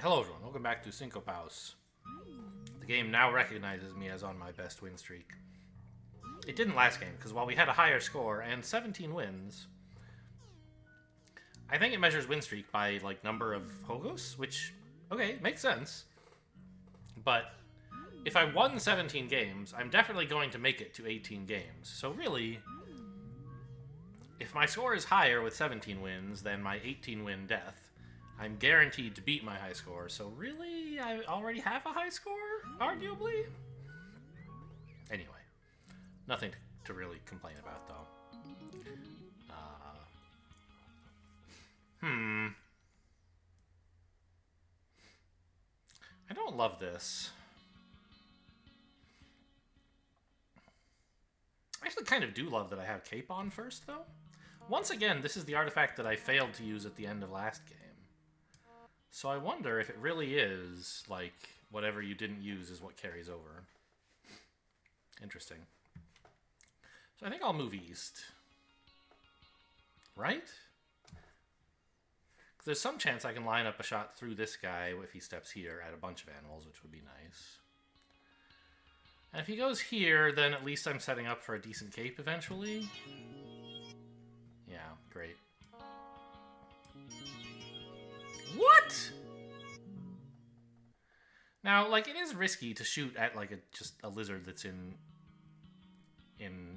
Hello everyone, welcome back to Cinco Paus. The game now recognizes me as on my best win streak. It didn't last game, because while we had a higher score and 17 wins, I think it measures win streak by, like, number of Hogos, which, okay, makes sense. But if I won 17 games, I'm definitely going to make it to 18 games. So really, if my score is higher with 17 wins than my 18-win death, I'm guaranteed to beat my high score, so really, I already have a high score, arguably? Anyway, nothing to really complain about, though. I don't love this. I actually kind of do love that I have Cape on first, though. Once again, this is the artifact that I failed to use at the end of last game. So I wonder if it really is, like, whatever you didn't use is what carries over. Interesting. So I think I'll move east. Right? Because there's some chance I can line up a shot through this guy if he steps here at a bunch of animals, which would be nice. And if he goes here, then at least I'm setting up for a decent cape eventually. Yeah, great. What? Now, like, it is risky to shoot at, like, just a lizard that's in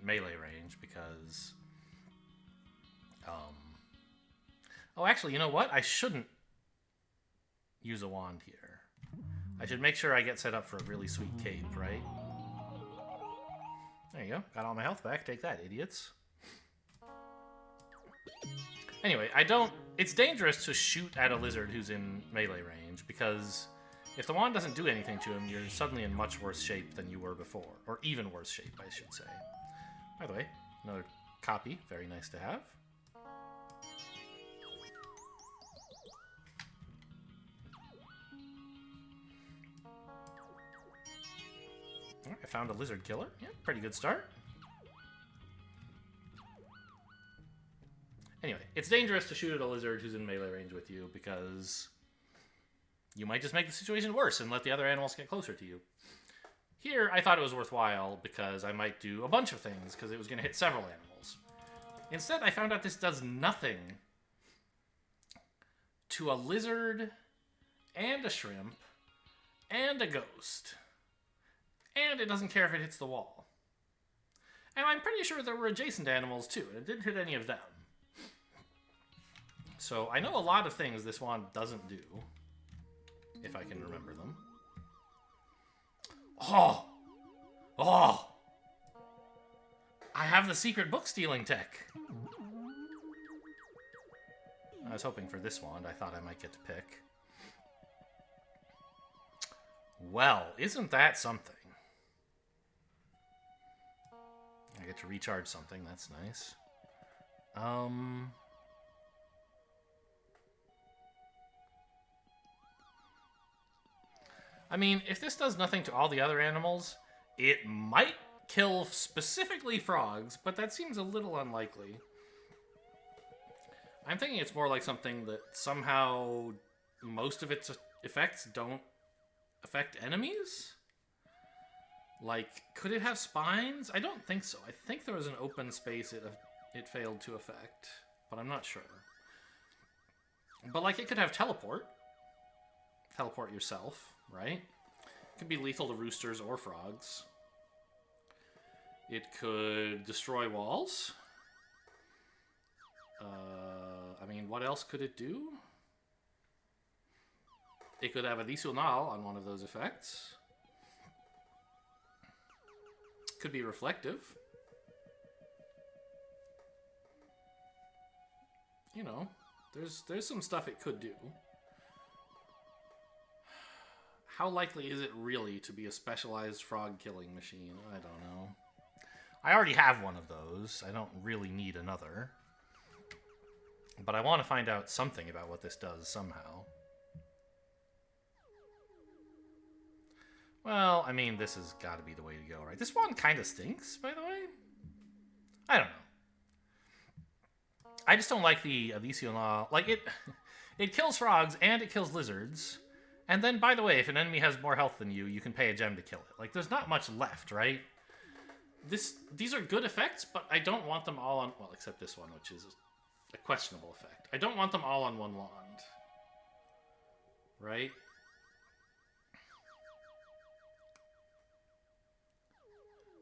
melee range, because... Oh, actually, you know what? I shouldn't use a wand here. I should make sure I get set up for a really sweet cape, right? There you go. Got all my health back. Take that, idiots. Anyway, it's dangerous to shoot at a lizard who's in melee range, because if the wand doesn't do anything to him, you're suddenly in much worse shape than you were before. Or even worse shape, I should say. By the way, another copy. Very nice to have. Alright, I found a lizard killer. Yeah, pretty good start. Anyway, it's dangerous to shoot at a lizard who's in melee range with you, because you might just make the situation worse and let the other animals get closer to you. Here, I thought it was worthwhile because I might do a bunch of things, because it was going to hit several animals. Instead, I found out this does nothing to a lizard, and a shrimp, and a ghost. And it doesn't care if it hits the wall. And I'm pretty sure there were adjacent animals, too, and it didn't hit any of them. So I know a lot of things this wand doesn't do, if I can remember them. Oh! Oh! I have the secret book stealing tech! I was hoping for this wand. I thought I might get to pick. Well, isn't that something? I get to recharge something. That's nice. I mean, if this does nothing to all the other animals, it might kill specifically frogs, but that seems a little unlikely. I'm thinking it's more like something that somehow most of its effects don't affect enemies? Like, could it have spines? I don't think so. I think there was an open space it failed to affect, but I'm not sure. But, like, it could have teleport. Teleport yourself, right? It could be lethal to roosters or frogs. It could destroy walls. I mean, what else could it do? It could have addicional on one of those effects. Could be reflective. You know, there's some stuff it could do. How likely is it really to be a specialized frog killing machine? I don't know. I already have one of those. I don't really need another. But I want to find out something about what this does somehow. Well, I mean, this has got to be the way to go, right? This one kind of stinks, by the way. I don't know. I just don't like the addicional. Like, it kills frogs and it kills lizards. And then, by the way, if an enemy has more health than you, you can pay a gem to kill it. Like, there's not much left, right? These are good effects, but I don't want them all on... Well, except this one, which is a questionable effect. I don't want them all on one wand. Right?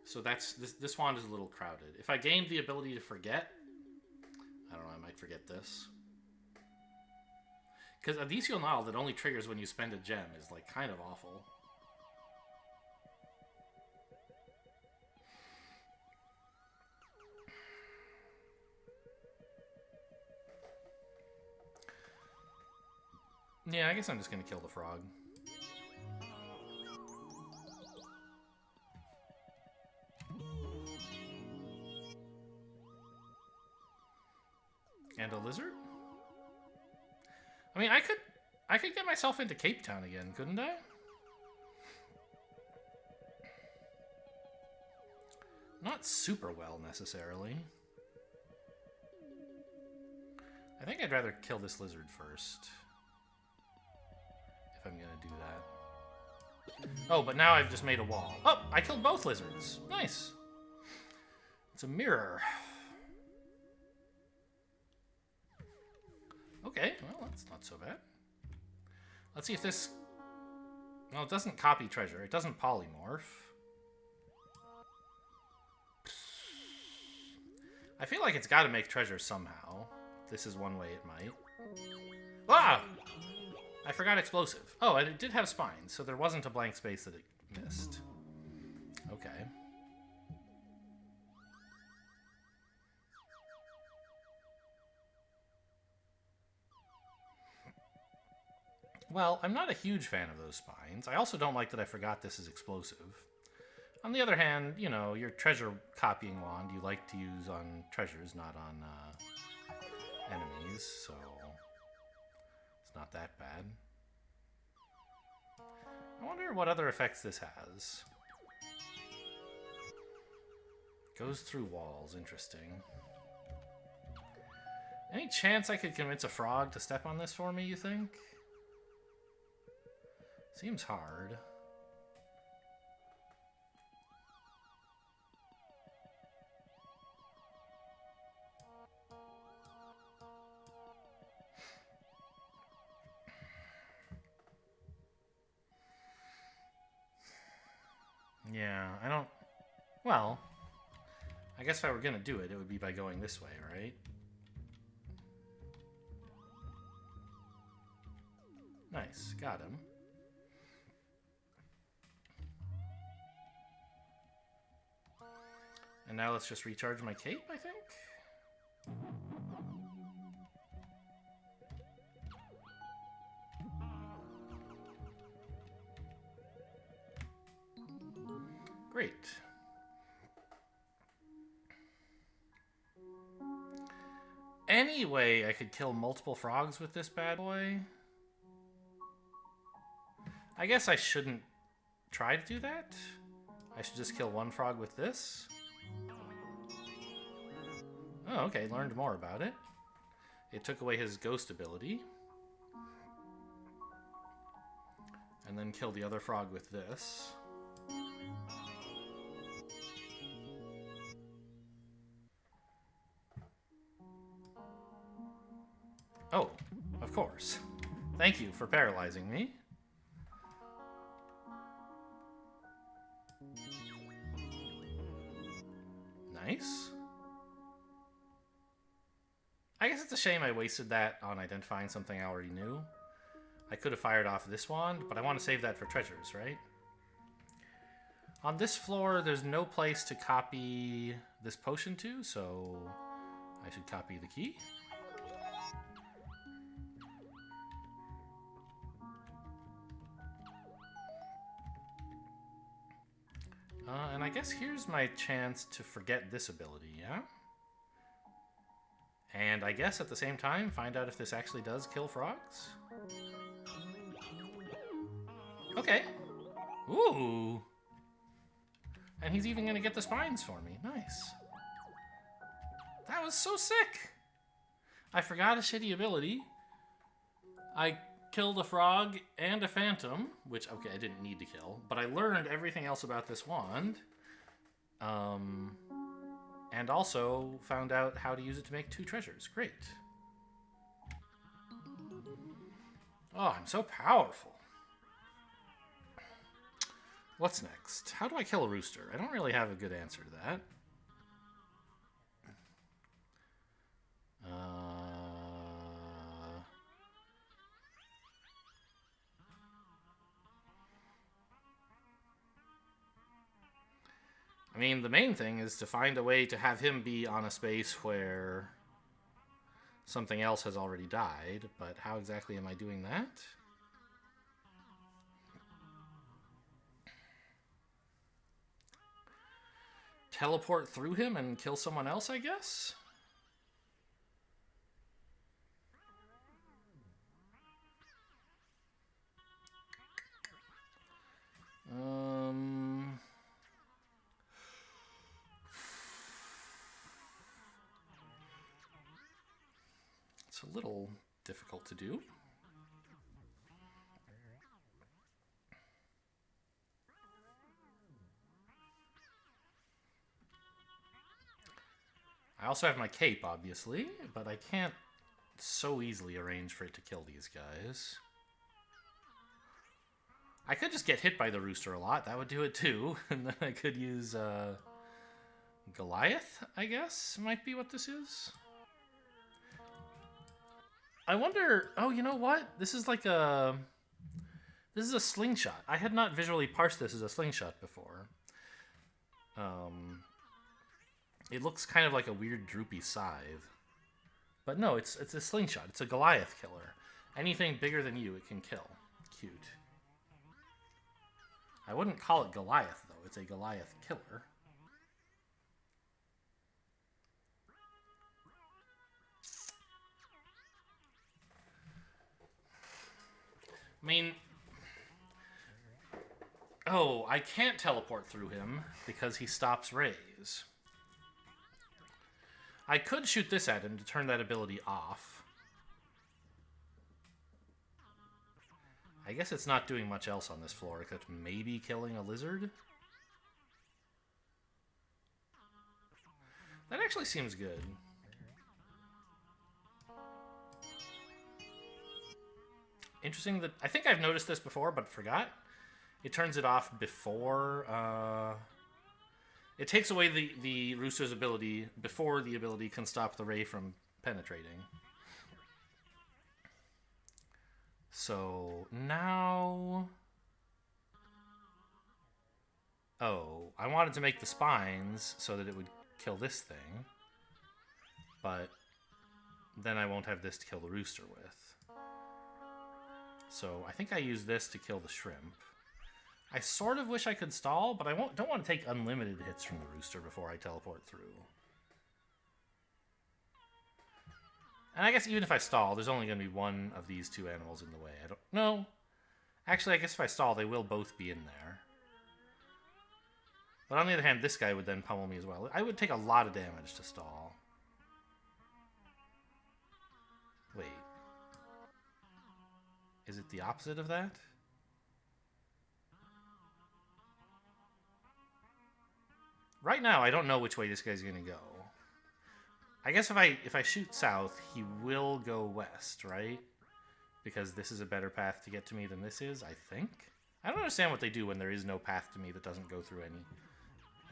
So that's... This wand is a little crowded. If I gained the ability to forget... I don't know, I might forget this. Because Additional Null that only triggers when you spend a gem is, like, kind of awful. Yeah, I guess I'm just gonna kill the frog. And a lizard? I mean, I could get myself into Cape Town again, couldn't I? Not super well, necessarily. I think I'd rather kill this lizard first. If I'm gonna do that. Oh, but now I've just made a wall. Oh, I killed both lizards. Nice. It's a mirror. Okay, well, that's not so bad. Let's see if this... Well, it doesn't copy treasure. It doesn't polymorph. I feel like it's got to make treasure somehow. This is one way it might. Ah! I forgot explosive. Oh, and it did have spines, so there wasn't a blank space that it missed. Okay. Well, I'm not a huge fan of those spines. I also don't like that I forgot this is explosive. On the other hand, you know, your treasure copying wand you like to use on treasures, not on enemies, so it's not that bad. I wonder what other effects this has. Goes through walls, interesting. Any chance I could convince a frog to step on this for me, you think? Seems hard. Yeah, I don't... Well, I guess if I were gonna do it, it would be by going this way, right? Nice, got him. And now let's just recharge my cape, I think? Great. Anyway, I could kill multiple frogs with this bad boy. I guess I shouldn't try to do that. I should just kill one frog with this. Oh, okay, learned more about it. It took away his ghost ability. And then kill the other frog with this. Oh, of course. Thank you for paralyzing me. Nice. I guess it's a shame I wasted that on identifying something I already knew. I could have fired off this wand, but I want to save that for treasures, right? On this floor, there's no place to copy this potion to, so I should copy the key. And I guess here's my chance to forget this ability, yeah? And I guess at the same time, find out if this actually does kill frogs? Okay. Ooh. And he's even gonna get the spines for me. Nice. That was so sick! I forgot a shitty ability. I killed a frog and a phantom, which, okay, I didn't need to kill, but I learned everything else about this wand. And also found out how to use it to make 2 treasures. Great. Oh, I'm so powerful. What's next? How do I kill a rooster? I don't really have a good answer to that. I mean, the main thing is to find a way to have him be on a space where something else has already died, but how exactly am I doing that? Teleport through him and kill someone else, I guess? It's a little difficult to do. I also have my cape, obviously, but I can't so easily arrange for it to kill these guys. I could just get hit by the rooster a lot. That would do it too. And then I could use Goliath, I guess, might be what this is. I wonder... Oh, you know what? This is like a... This is a slingshot. I had not visually parsed this as a slingshot before. It looks kind of like a weird droopy scythe. But no, it's a slingshot. It's a Goliath killer. Anything bigger than you, it can kill. Cute. I wouldn't call it Goliath, though. It's a Goliath killer. I mean... Oh, I can't teleport through him because he stops rays. I could shoot this at him to turn that ability off. I guess it's not doing much else on this floor except maybe killing a lizard. That actually seems good. Interesting that... I think I've noticed this before, but forgot. It turns it off before... It takes away the rooster's ability before the ability can stop the ray from penetrating. So now... Oh, I wanted to make the spines so that it would kill this thing. But then I won't have this to kill the rooster with. So I think I use this to kill the shrimp. I sort of wish I could stall, but I don't want to take unlimited hits from the rooster before I teleport through. And I guess even if I stall, there's only going to be one of these 2 animals in the way. I don't know. Actually, I guess if I stall, they will both be in there. But on the other hand, this guy would then pummel me as well. I would take a lot of damage to stall. Wait. Is it the opposite of that? Right now, I don't know which way this guy's going to go. I guess if I shoot south, he will go west, right? Because this is a better path to get to me than this is, I think. I don't understand what they do when there is no path to me that doesn't go through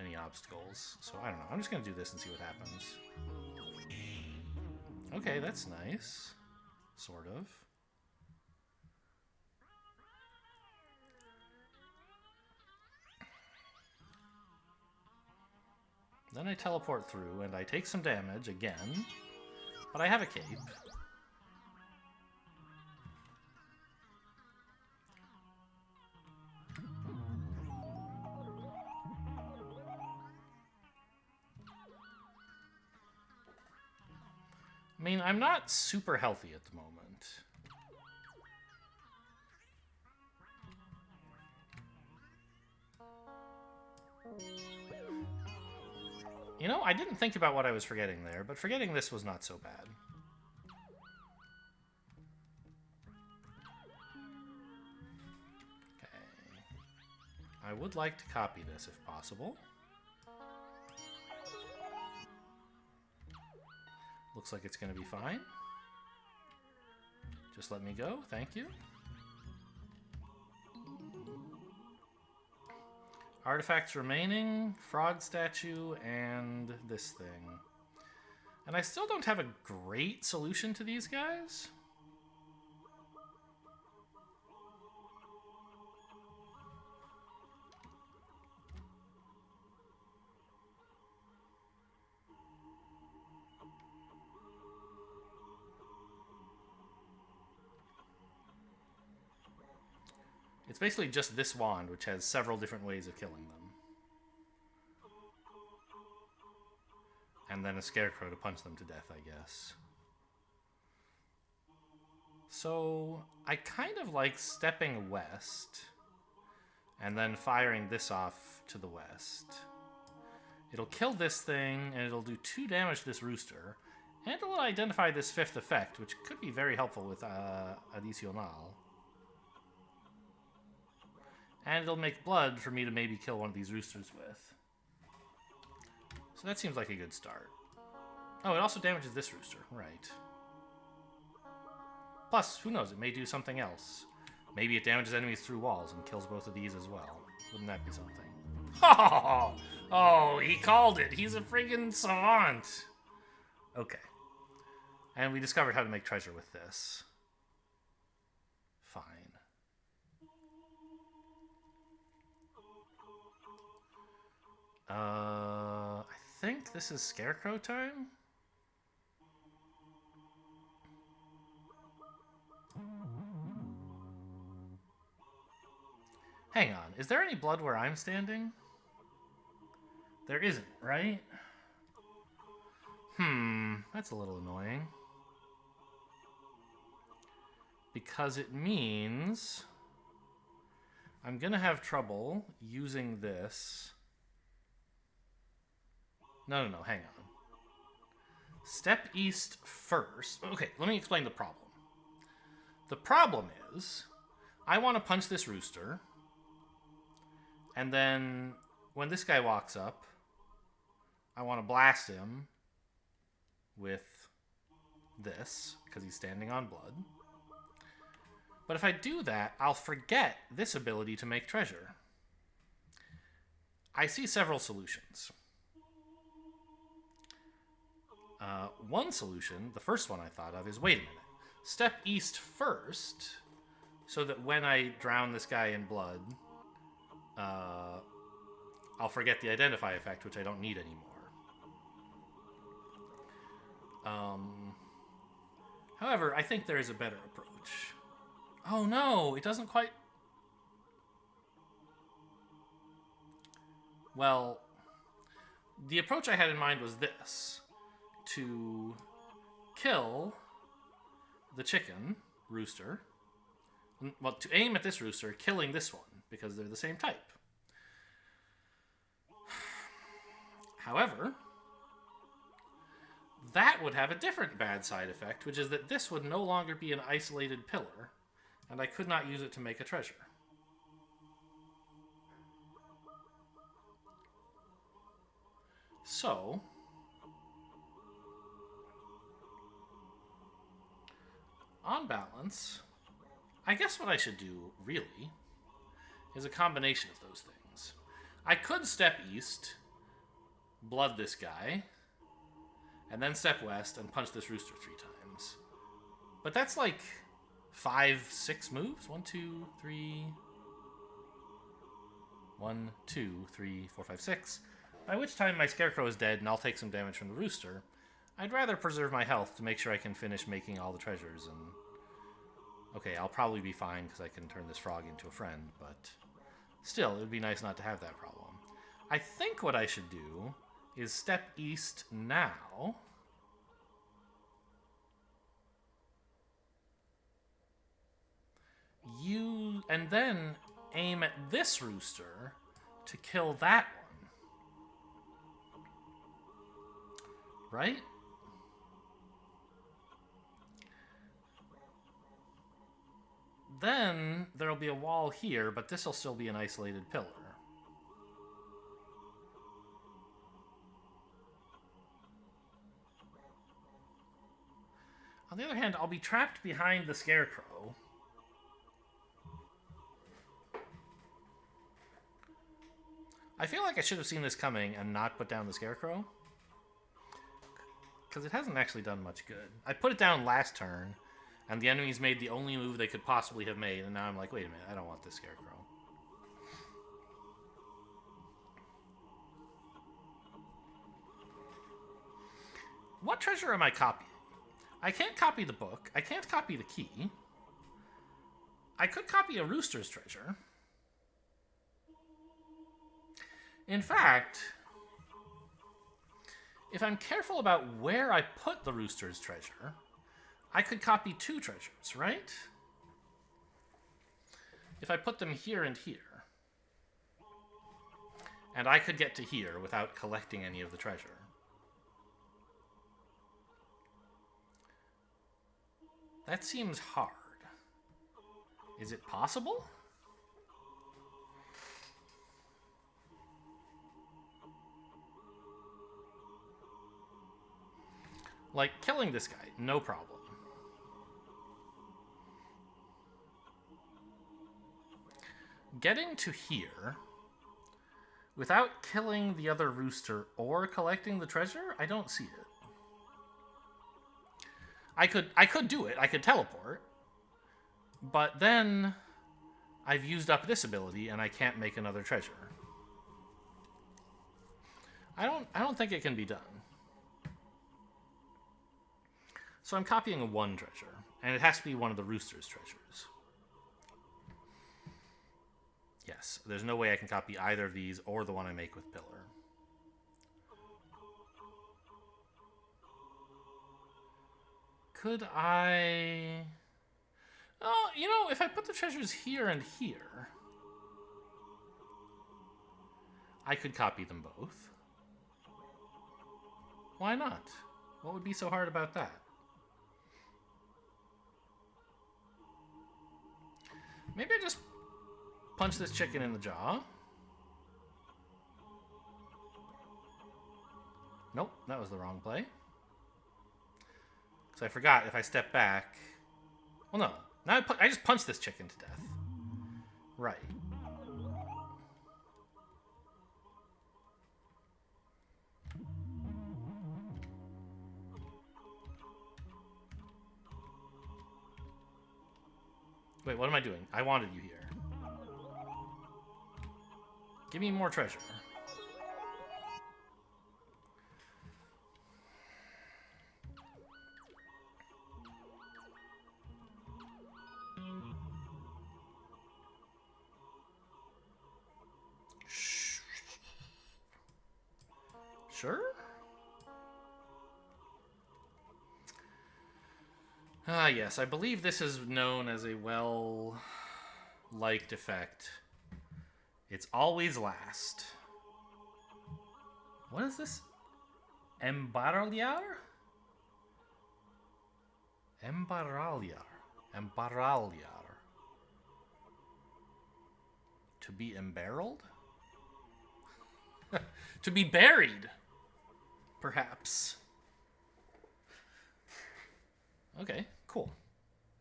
any obstacles. So I don't know. I'm just going to do this and see what happens. Okay, that's nice. Sort of. Then I teleport through, and I take some damage again, but I have a cape. I mean, I'm not super healthy at the moment. You know, I didn't think about what I was forgetting there, but forgetting this was not so bad. I would like to copy this if possible. Looks like it's going to be fine. Just let me go. Thank you. Artifacts remaining, frog statue, and this thing. And I still don't have a great solution to these guys. It's basically just this wand, which has several different ways of killing them. And then a scarecrow to punch them to death, I guess. So, I kind of like stepping west and then firing this off to the west. It'll kill this thing, and it'll do 2 damage to this rooster, and it'll identify this 5th effect, which could be very helpful with Adicional. And it'll make blood for me to maybe kill one of these roosters with. So that seems like a good start. Oh, it also damages this rooster. Right. Plus, who knows? It may do something else. Maybe it damages enemies through walls and kills both of these as well. Wouldn't that be something? Oh, he called it. He's a friggin' savant. Okay. And we discovered how to make treasure with this. Fine. I think this is Scarecrow time? Hang on, is there any blood where I'm standing? There isn't, right? That's a little annoying. Because it means I'm gonna have trouble using this. No, hang on. Step east first. Okay, let me explain the problem. The problem is, I want to punch this rooster, and then when this guy walks up, I want to blast him with this, because he's standing on blood. But if I do that, I'll forget this ability to make treasure. I see several solutions. One solution, the first one I thought of, is wait a minute. Step east first, so that when I drown this guy in blood, I'll forget the identify effect, which I don't need anymore. However, I think there is a better approach. Oh no, it doesn't quite... Well, the approach I had in mind was this. To kill the chicken, rooster. Well, to aim at this rooster, killing this one, because they're the same type. However, that would have a different bad side effect, which is that this would no longer be an isolated pillar, and I could not use it to make a treasure. So, on balance, I guess what I should do, really, is a combination of those things. I could step east, blood this guy, and then step west and punch this rooster 3 times. But that's like 5, 6 moves? 1, 2, 3... 1, 2, 3, 4, 5, 6. By which time my scarecrow is dead and I'll take some damage from the rooster. I'd rather preserve my health to make sure I can finish making all the treasures and... Okay, I'll probably be fine because I can turn this frog into a friend, but... Still, it would be nice not to have that problem. I think what I should do is step east now... and then aim at this rooster to kill that one. Right? Then there'll be a wall here, but this will still be an isolated pillar. On the other hand, I'll be trapped behind the scarecrow. I feel like I should have seen this coming and not put down the scarecrow. Because it hasn't actually done much good. I put it down last turn, and the enemies made the only move they could possibly have made, and now I'm like, wait a minute, I don't want this scarecrow. What treasure am I copying? I can't copy the book. I can't copy the key. I could copy a rooster's treasure. In fact, if I'm careful about where I put the rooster's treasure, I could copy 2 treasures, right? If I put them here and here. And I could get to here without collecting any of the treasure. That seems hard. Is it possible? Like, killing this guy, no problem. Getting to here without killing the other rooster or collecting the treasure, I don't see it. I could do it. I could teleport. But then I've used up this ability and I can't make another treasure. I don't think it can be done. So I'm copying 1 treasure, and it has to be one of the rooster's treasures. Yes, there's no way I can copy either of these or the one I make with Pillar. Could I... Oh, you know, if I put the treasures here and here, I could copy them both. Why not? What would be so hard about that? Maybe I just punch this chicken in the jaw. Nope, that was the wrong play. Because I forgot if I step back... Well, no. Now I just punched this chicken to death. Right. Wait, what am I doing? I wanted you here. Give me more treasure. Sure? Ah, yes, I believe this is known as a well-liked effect. It's always last. What is this? Embarraliar? Embarraliar. To be embarreled? To be buried, perhaps. Okay, cool.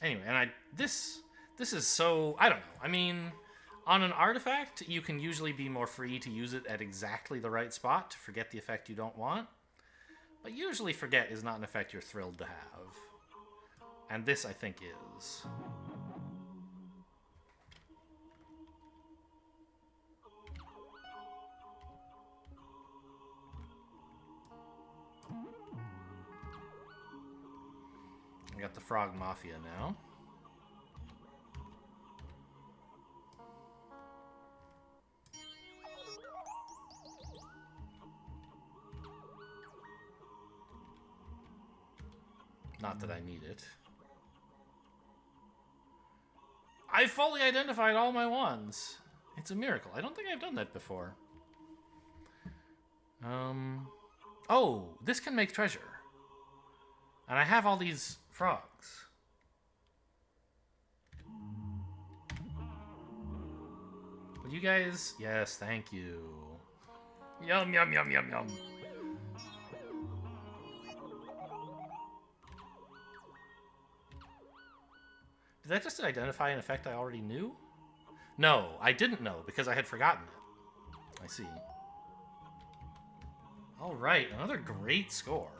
Anyway, and this is so, I don't know. I mean, on an artifact, you can usually be more free to use it at exactly the right spot to forget the effect you don't want. But usually forget is not an effect you're thrilled to have. And this, I think, is. I got the Frog Mafia now. Not that I need it. I fully identified all my wands. It's a miracle. I don't think I've done that before. Oh, this can make treasure. And I have all these frogs. Would you guys... Yes, thank you. Yum, yum, yum, yum, yum. Did that just identify an effect I already knew? No, I didn't know because I had forgotten it. I see. All right, another great score.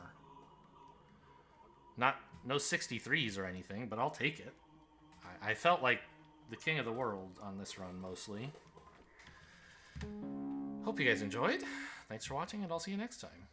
No 63s or anything, but I'll take it. I felt like the king of the world on this run, mostly. Hope you guys enjoyed. Thanks for watching, and I'll see you next time.